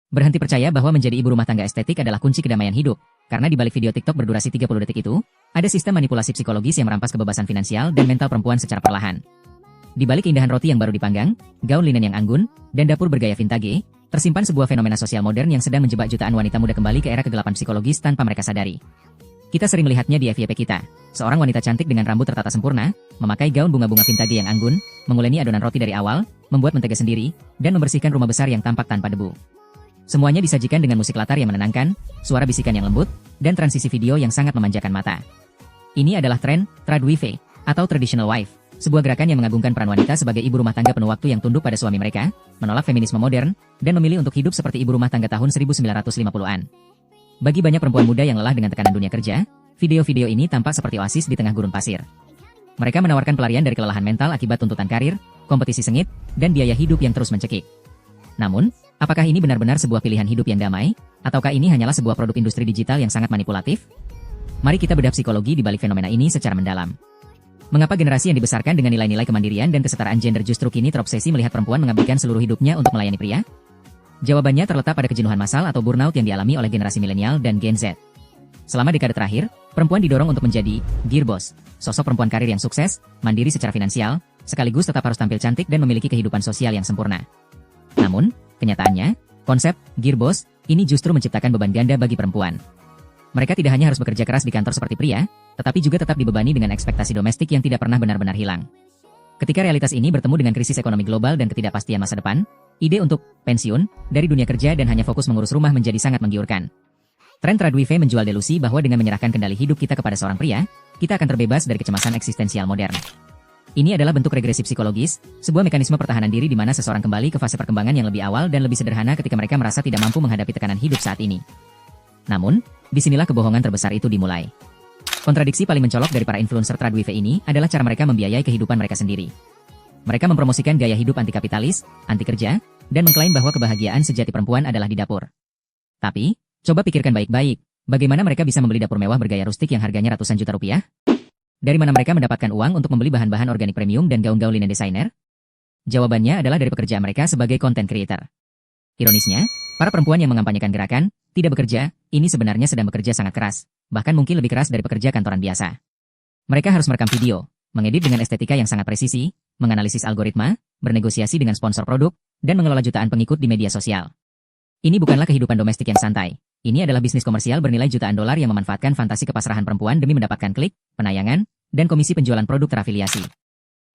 Berhenti percaya bahwa menjadi ibu rumah tangga estetik adalah kunci kedamaian hidup, karena di balik video TikTok berdurasi 30 detik itu, ada sistem manipulasi psikologis yang merampas kebebasan finansial dan mental perempuan secara perlahan. Di balik keindahan roti yang baru dipanggang, gaun linen yang anggun, dan dapur bergaya vintage, tersimpan sebuah fenomena sosial modern yang sedang menjebak jutaan wanita muda kembali ke era kegelapan psikologis tanpa mereka sadari. Kita sering melihatnya di FYP kita, seorang wanita cantik dengan rambut tertata sempurna, memakai gaun bunga-bunga vintage yang anggun, menguleni adonan roti dari awal, membuat mentega sendiri, dan membersihkan rumah besar yang tampak tanpa debu. Semuanya disajikan dengan musik latar yang menenangkan, suara bisikan yang lembut, dan transisi video yang sangat memanjakan mata. Ini adalah tren Tradwife, atau Traditional Wife, sebuah gerakan yang mengagungkan peran wanita sebagai ibu rumah tangga penuh waktu yang tunduk pada suami mereka, menolak feminisme modern, dan memilih untuk hidup seperti ibu rumah tangga tahun 1950-an. Bagi banyak perempuan muda yang lelah dengan tekanan dunia kerja, video-video ini tampak seperti oasis di tengah gurun pasir. Mereka menawarkan pelarian dari kelelahan mental akibat tuntutan karir, kompetisi sengit, dan biaya hidup yang terus mencekik. Namun, apakah ini benar-benar sebuah pilihan hidup yang damai, ataukah ini hanyalah sebuah produk industri digital yang sangat manipulatif? Mari kita bedah psikologi di balik fenomena ini secara mendalam. Mengapa generasi yang dibesarkan dengan nilai-nilai kemandirian dan kesetaraan gender justru kini terobsesi melihat perempuan mengabdikan seluruh hidupnya untuk melayani pria? Jawabannya terletak pada kejenuhan massal atau burnout yang dialami oleh generasi milenial dan Gen Z. Selama dekade terakhir, perempuan didorong untuk menjadi gearboss, sosok perempuan karir yang sukses, mandiri secara finansial, sekaligus tetap harus tampil cantik dan memiliki kehidupan sosial yang sempurna. Namun, kenyataannya, konsep gearboss ini justru menciptakan beban ganda bagi perempuan. Mereka tidak hanya harus bekerja keras di kantor seperti pria, tetapi juga tetap dibebani dengan ekspektasi domestik yang tidak pernah benar-benar hilang. Ketika realitas ini bertemu dengan krisis ekonomi global dan ketidakpastian masa depan, ide untuk pensiun dari dunia kerja dan hanya fokus mengurus rumah menjadi sangat menggiurkan. Tren Tradwife menjual delusi bahwa dengan menyerahkan kendali hidup kita kepada seorang pria, kita akan terbebas dari kecemasan eksistensial modern. Ini adalah bentuk regresi psikologis, sebuah mekanisme pertahanan diri di mana seseorang kembali ke fase perkembangan yang lebih awal dan lebih sederhana ketika mereka merasa tidak mampu menghadapi tekanan hidup saat ini. Namun, disinilah kebohongan terbesar itu dimulai. Kontradiksi paling mencolok dari para influencer Tradwife ini adalah cara mereka membiayai kehidupan mereka sendiri. Mereka mempromosikan gaya hidup anti kapitalis, anti kerja, dan mengklaim bahwa kebahagiaan sejati perempuan adalah di dapur. Tapi, coba pikirkan baik-baik, bagaimana mereka bisa membeli dapur mewah bergaya rustik yang harganya ratusan juta rupiah? Dari mana mereka mendapatkan uang untuk membeli bahan-bahan organik premium dan gaun-gaun linen desainer? Jawabannya adalah dari pekerjaan mereka sebagai content creator. Ironisnya, para perempuan yang mengampanyekan gerakan tidak bekerja, ini sebenarnya sedang bekerja sangat keras, bahkan mungkin lebih keras dari pekerja kantoran biasa. Mereka harus merekam video, mengedit dengan estetika yang sangat presisi, menganalisis algoritma, bernegosiasi dengan sponsor produk, dan mengelola jutaan pengikut di media sosial. Ini bukanlah kehidupan domestik yang santai. Ini adalah bisnis komersial bernilai jutaan dolar yang memanfaatkan fantasi kepasrahan perempuan demi mendapatkan klik, penayangan, dan komisi penjualan produk terafiliasi.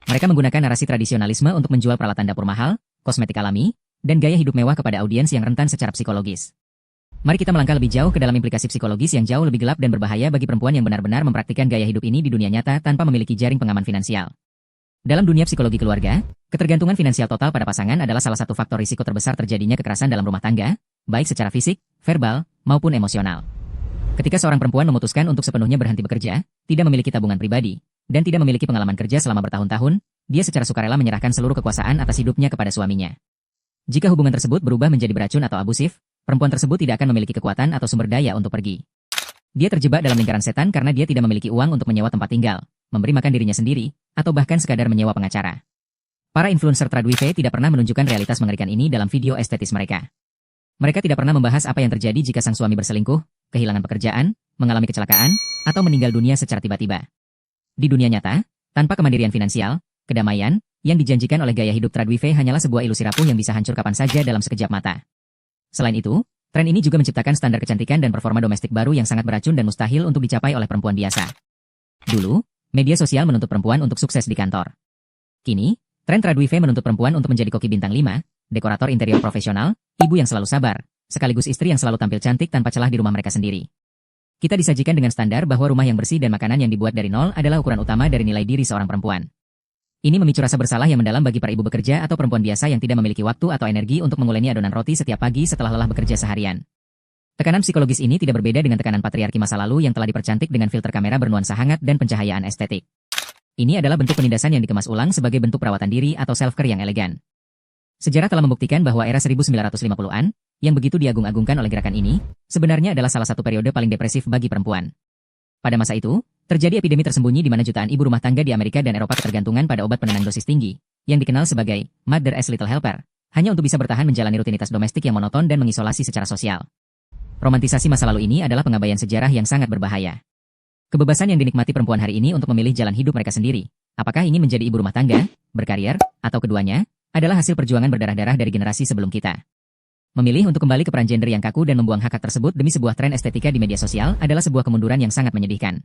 Mereka menggunakan narasi tradisionalisme untuk menjual peralatan dapur mahal, kosmetik alami, dan gaya hidup mewah kepada audiens yang rentan secara psikologis. Mari kita melangkah lebih jauh ke dalam implikasi psikologis yang jauh lebih gelap dan berbahaya bagi perempuan yang benar-benar mempraktikkan gaya hidup ini di dunia nyata tanpa memiliki jaring pengaman finansial. Dalam dunia psikologi keluarga, ketergantungan finansial total pada pasangan adalah salah satu faktor risiko terbesar terjadinya kekerasan dalam rumah tangga, baik secara fisik, verbal, maupun emosional. Ketika seorang perempuan memutuskan untuk sepenuhnya berhenti bekerja, tidak memiliki tabungan pribadi, dan tidak memiliki pengalaman kerja selama bertahun-tahun, dia secara sukarela menyerahkan seluruh kekuasaan atas hidupnya kepada suaminya. Jika hubungan tersebut berubah menjadi beracun atau abusif, perempuan tersebut tidak akan memiliki kekuatan atau sumber daya untuk pergi. Dia terjebak dalam lingkaran setan karena dia tidak memiliki uang untuk menyewa tempat tinggal, memberi makan dirinya sendiri, atau bahkan sekadar menyewa pengacara. Para influencer Tradwife tidak pernah menunjukkan realitas mengerikan ini dalam video estetis mereka. Mereka tidak pernah membahas apa yang terjadi jika sang suami berselingkuh, kehilangan pekerjaan, mengalami kecelakaan, atau meninggal dunia secara tiba-tiba. Di dunia nyata, tanpa kemandirian finansial, kedamaian, yang dijanjikan oleh gaya hidup Tradwife hanyalah sebuah ilusi rapuh yang bisa hancur kapan saja dalam sekejap mata. Selain itu, tren ini juga menciptakan standar kecantikan dan performa domestik baru yang sangat beracun dan mustahil untuk dicapai oleh perempuan biasa. Dulu, media sosial menuntut perempuan untuk sukses di kantor. Kini, tren Tradwife menuntut perempuan untuk menjadi koki bintang 5, dekorator interior profesional, ibu yang selalu sabar, sekaligus istri yang selalu tampil cantik tanpa celah di rumah mereka sendiri. Kita disajikan dengan standar bahwa rumah yang bersih dan makanan yang dibuat dari nol adalah ukuran utama dari nilai diri seorang perempuan. Ini memicu rasa bersalah yang mendalam bagi para ibu bekerja atau perempuan biasa yang tidak memiliki waktu atau energi untuk menguleni adonan roti setiap pagi setelah lelah bekerja seharian. Tekanan psikologis ini tidak berbeda dengan tekanan patriarki masa lalu yang telah dipercantik dengan filter kamera bernuansa hangat dan pencahayaan estetik. Ini adalah bentuk penindasan yang dikemas ulang sebagai bentuk perawatan diri atau self-care yang elegan. Sejarah telah membuktikan bahwa era 1950-an, yang begitu diagung-agungkan oleh gerakan ini, sebenarnya adalah salah satu periode paling depresif bagi perempuan. Pada masa itu, terjadi epidemi tersembunyi di mana jutaan ibu rumah tangga di Amerika dan Eropa ketergantungan pada obat penenang dosis tinggi, yang dikenal sebagai Mother as Little Helper, hanya untuk bisa bertahan menjalani rutinitas domestik yang monoton dan mengisolasi secara sosial. Romantisasi masa lalu ini adalah pengabaian sejarah yang sangat berbahaya. Kebebasan yang dinikmati perempuan hari ini untuk memilih jalan hidup mereka sendiri, apakah ingin menjadi ibu rumah tangga, berkarir, atau keduanya, adalah hasil perjuangan berdarah-darah dari generasi sebelum kita. Memilih untuk kembali ke peran gender yang kaku dan membuang hak tersebut demi sebuah tren estetika di media sosial adalah sebuah kemunduran yang sangat menyedihkan.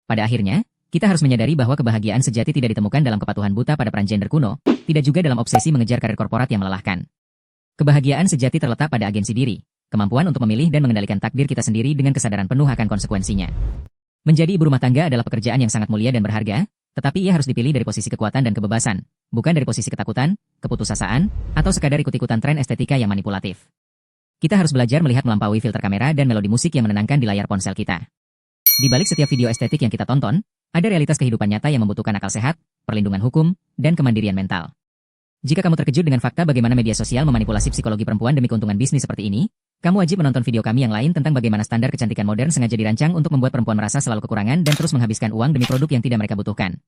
Pada akhirnya, kita harus menyadari bahwa kebahagiaan sejati tidak ditemukan dalam kepatuhan buta pada peran gender kuno, tidak juga dalam obsesi mengejar karir korporat yang melelahkan. Kebahagiaan sejati terletak pada agensi diri, kemampuan untuk memilih dan mengendalikan takdir kita sendiri dengan kesadaran penuh akan konsekuensinya. Menjadi ibu rumah tangga adalah pekerjaan yang sangat mulia dan berharga, tetapi ia harus dipilih dari posisi kekuatan dan kebebasan, bukan dari posisi ketakutan, keputusasaan, atau sekadar ikut-ikutan tren estetika yang manipulatif. Kita harus belajar melihat melampaui filter kamera dan melodi musik yang menenangkan di layar ponsel kita. Di balik setiap video estetik yang kita tonton, ada realitas kehidupan nyata yang membutuhkan akal sehat, perlindungan hukum, dan kemandirian mental. Jika kamu terkejut dengan fakta bagaimana media sosial memanipulasi psikologi perempuan demi keuntungan bisnis seperti ini, kamu wajib menonton video kami yang lain tentang bagaimana standar kecantikan modern sengaja dirancang untuk membuat perempuan merasa selalu kekurangan dan terus menghabiskan uang demi produk yang tidak mereka butuhkan.